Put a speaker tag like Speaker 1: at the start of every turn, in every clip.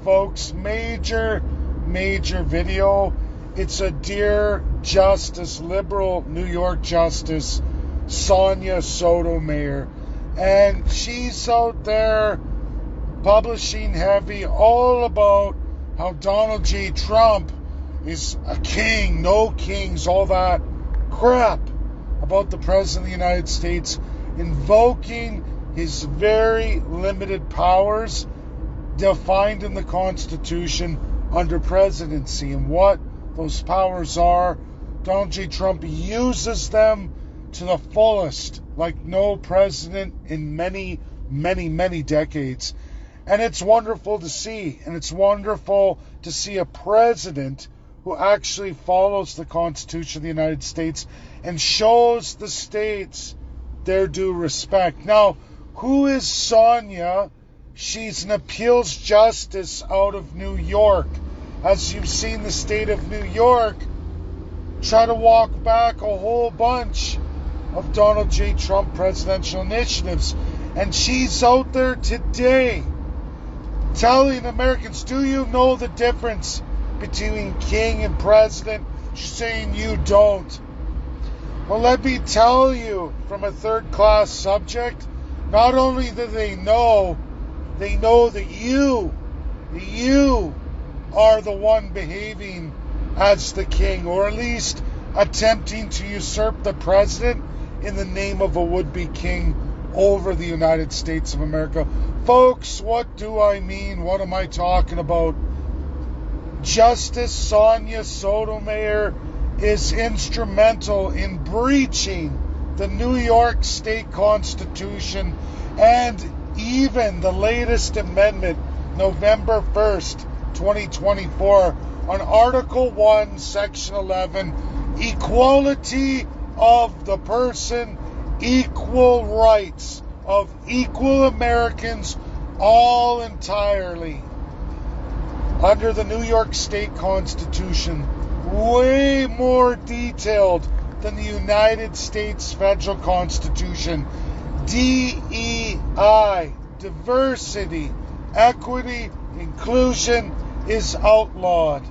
Speaker 1: folks. Major video. It's a Dear Justice, liberal New York Justice, Sonia Sotomayor. And she's out there publishing heavy all about how Donald J. Trump is a king, no kings, all that crap about the President of the United States, invoking his very limited powers defined in the Constitution under presidency. And what those powers are, Donald J. Trump uses them to the fullest, like no president in many decades. And it's wonderful to see. And it's wonderful to see a president who actually follows the Constitution of the United States and shows the states their due respect. Now, who is Sonia? She's an appeals justice out of New York. As you've seen the state of New York try to walk back a whole bunch of Donald J. Trump presidential initiatives. And she's out there today telling Americans, do you know the difference between king and president? She's saying you don't. Well, let me tell you, from a third-class subject, not only do they know that you are the one behaving as the king, or at least attempting to usurp the president in the name of a would-be king over the United States of America. Folks, what do I mean? What am I talking about? Justice Sonia Sotomayor is instrumental in breaching the New York State Constitution and even the latest amendment, November 1st, 2024, on Article 1, Section 11, equality of the person, equal rights of equal Americans, all entirely under the New York State Constitution, way more detailed than the United States Federal Constitution. DEI, diversity, equity, inclusion, is outlawed.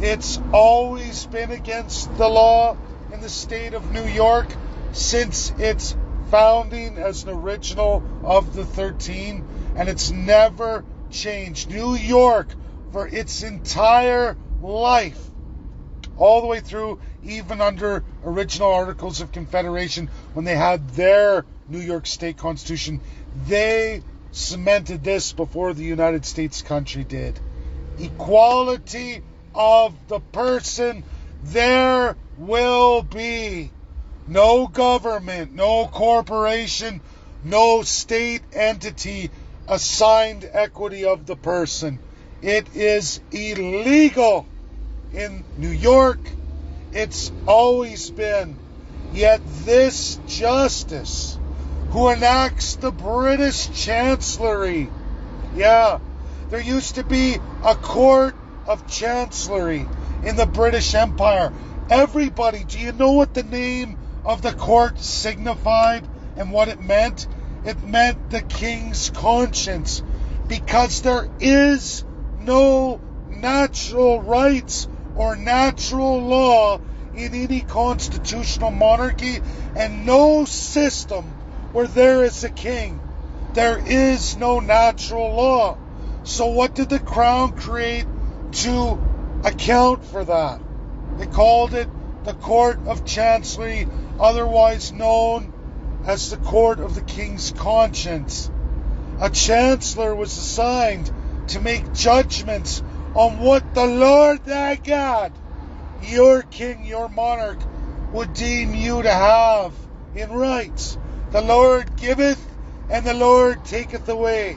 Speaker 1: It's always been against the law in the state of New York since its founding as an original of the 13, and it's never changed. New York, for its entire life, all the way through, even under original Articles of Confederation, when they had their New York State Constitution, they cemented this before the United States country did. Equality of the person. There will be no government, no corporation, no state entity assigned equity of the person. It is illegal in New York. It's always been. Yet this justice, who enacts the British Chancellery, there used to be a court of chancellery in the British Empire. Everybody, do you know what the name of the court signified and what it meant? It meant the king's conscience, because there is no natural rights or natural law in any constitutional monarchy, and no system where there is a king. There is no natural law. So what did the Crown create to account for that? They called it the Court of Chancery, otherwise known as the Court of the King's Conscience. A chancellor was assigned to make judgments on what the Lord thy God, your king, your monarch, would deem you to have in rights. The Lord giveth and the Lord taketh away.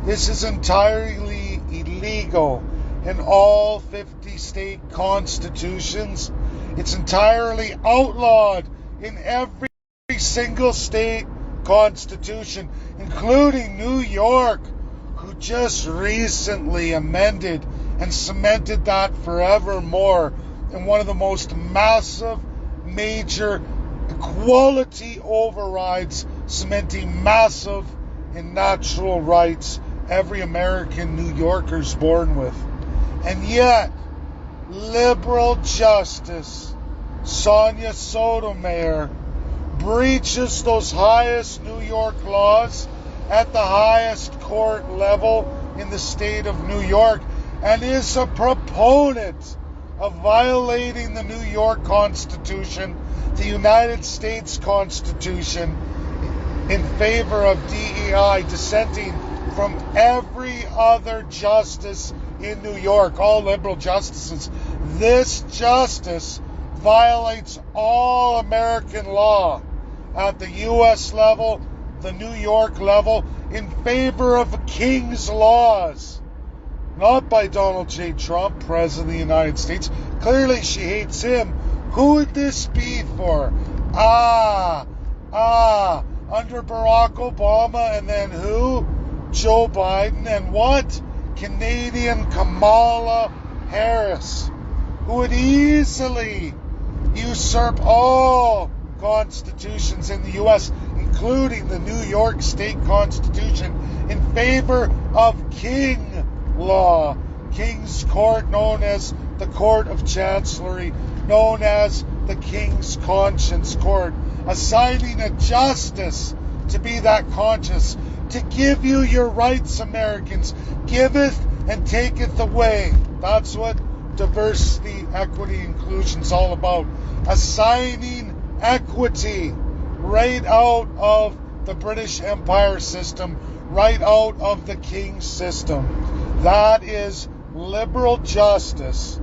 Speaker 1: This is entirely illegal in all 50 state constitutions. It's entirely outlawed in every single state constitution, including New York, who just recently amended and cemented that forevermore in one of the most massive, major equality overrides, cementing massive and natural rights every American New Yorker's born with. And yet, liberal justice Sonia Sotomayor breaches those highest New York laws at the highest court level in the state of New York and is a proponent of violating the New York Constitution, the United States Constitution, in favor of DEI, dissenting from every other justice in New York, all liberal justices. This justice violates all American law at the U.S. level, the New York level, in favor of King's laws. Not by Donald J. Trump, President of the United States. Clearly she hates him. Who would this be for? Under Barack Obama, and then who? Joe Biden, and what? Canadian Kamala Harris, who would easily usurp all constitutions in the U.S., including the New York State Constitution, in favor of King law, King's Court, known as the Court of Chancellery, known as the King's Conscience Court, assigning a justice to be that conscience, to give you your rights, Americans, giveth and taketh away. That's what diversity, equity, inclusion is all about. Assigning equity right out of the British Empire system, right out of the King's system. That is liberal justice.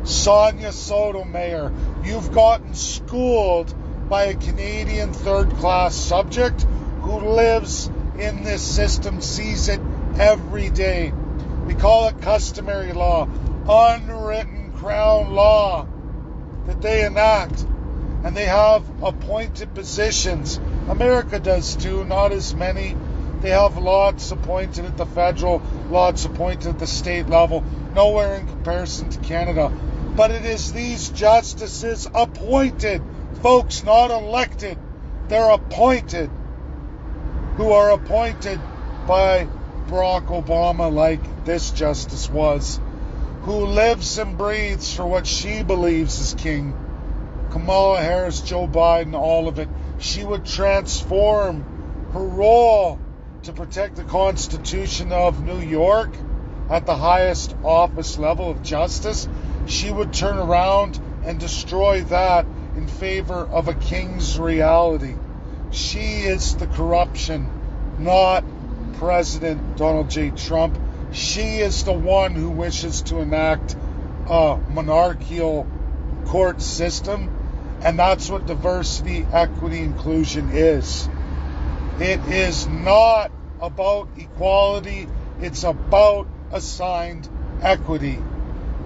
Speaker 1: Sonia Sotomayor, you've gotten schooled by a Canadian third-class subject who lives in this system, sees it every day. We call it customary law, unwritten crown law that they enact. And they have appointed positions. America does too, not as many. They have lots appointed at the federal, lots appointed at the state level, nowhere in comparison to Canada. But it is these justices appointed, folks, not elected. They're appointed, who are appointed by Barack Obama, like this justice was, who lives and breathes for what she believes is king. Kamala Harris, Joe Biden, all of it. She would transform her role to protect the Constitution of New York at the highest office level of justice. She would turn around and destroy that in favor of a king's reality. She is the corruption, not President Donald J. Trump. She is the one who wishes to enact a monarchical court system, and that's what diversity, equity, inclusion is. It is not about equality, it's about assigned equity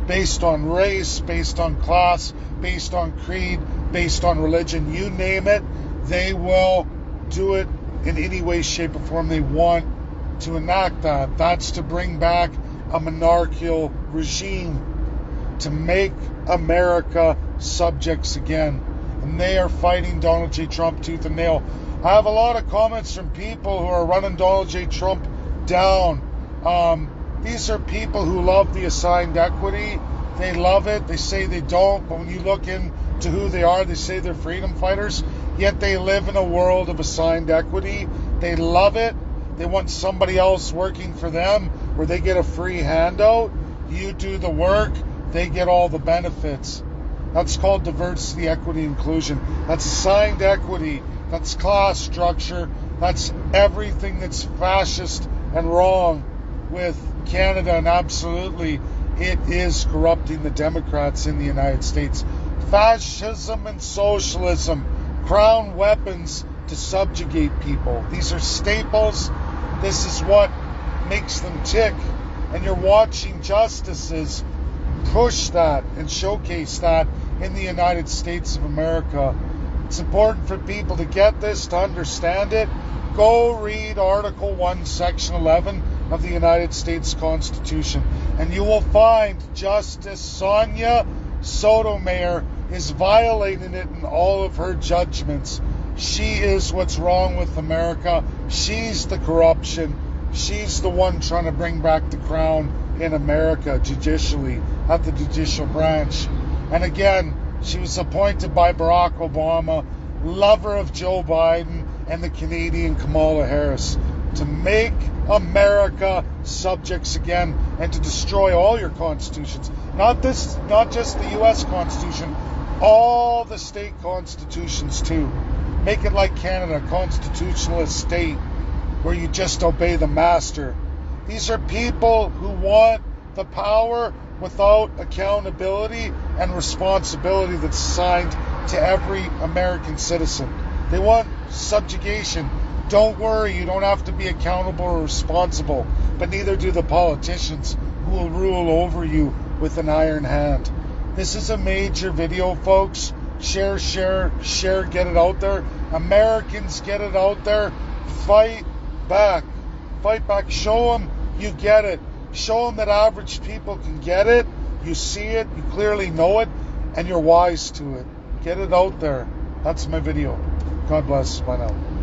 Speaker 1: based on race, based on class, based on creed, based on religion, you name it. They will do it in any way, shape, or form they want to enact that. That's to bring back a monarchical regime, to make America subjects again. And they are fighting Donald J. Trump tooth and nail. I have a lot of comments from people who are running Donald J. Trump down. These are people who love the assigned equity. They love it. They say they don't, but when you look into who they are, they say they're freedom fighters, yet they live in a world of assigned equity. They love it. They want somebody else working for them, where they get a free handout. You do the work, they get all the benefits. That's called diversity, equity, inclusion. That's assigned equity. That's class structure. That's everything that's fascist and wrong with Canada, and absolutely it is corrupting the Democrats in the United States. Fascism and socialism, crown weapons to subjugate people. These are staples. This is what makes them tick. And you're watching justices push that and showcase that in the United States of America. It's important for people to get this, to understand it. Go read Article 1, Section 11 of the United States Constitution, and you will find Justice Sonia Sotomayor is violating it in all of her judgments. She is what's wrong with America. She's the corruption. She's the one trying to bring back the crown in America judicially at the judicial branch. And again, she was appointed by Barack Obama, lover of Joe Biden and the Canadian Kamala Harris, to make America subjects again and to destroy all your constitutions. Not just the U.S. Constitution, all the state constitutions too. Make it like Canada, a constitutionalist state where you just obey the master. These are people who want the power without accountability and responsibility that's assigned to every American citizen. They want subjugation. Don't worry, you don't have to be accountable or responsible, but neither do the politicians who will rule over you with an iron hand. This is a major video, folks. Share, get it out there. Americans, get it out there. Fight back. Fight back. Show them you get it. Show them that average people can get it. You see it, you clearly know it, and you're wise to it. Get it out there. That's my video. God bless. Bye now.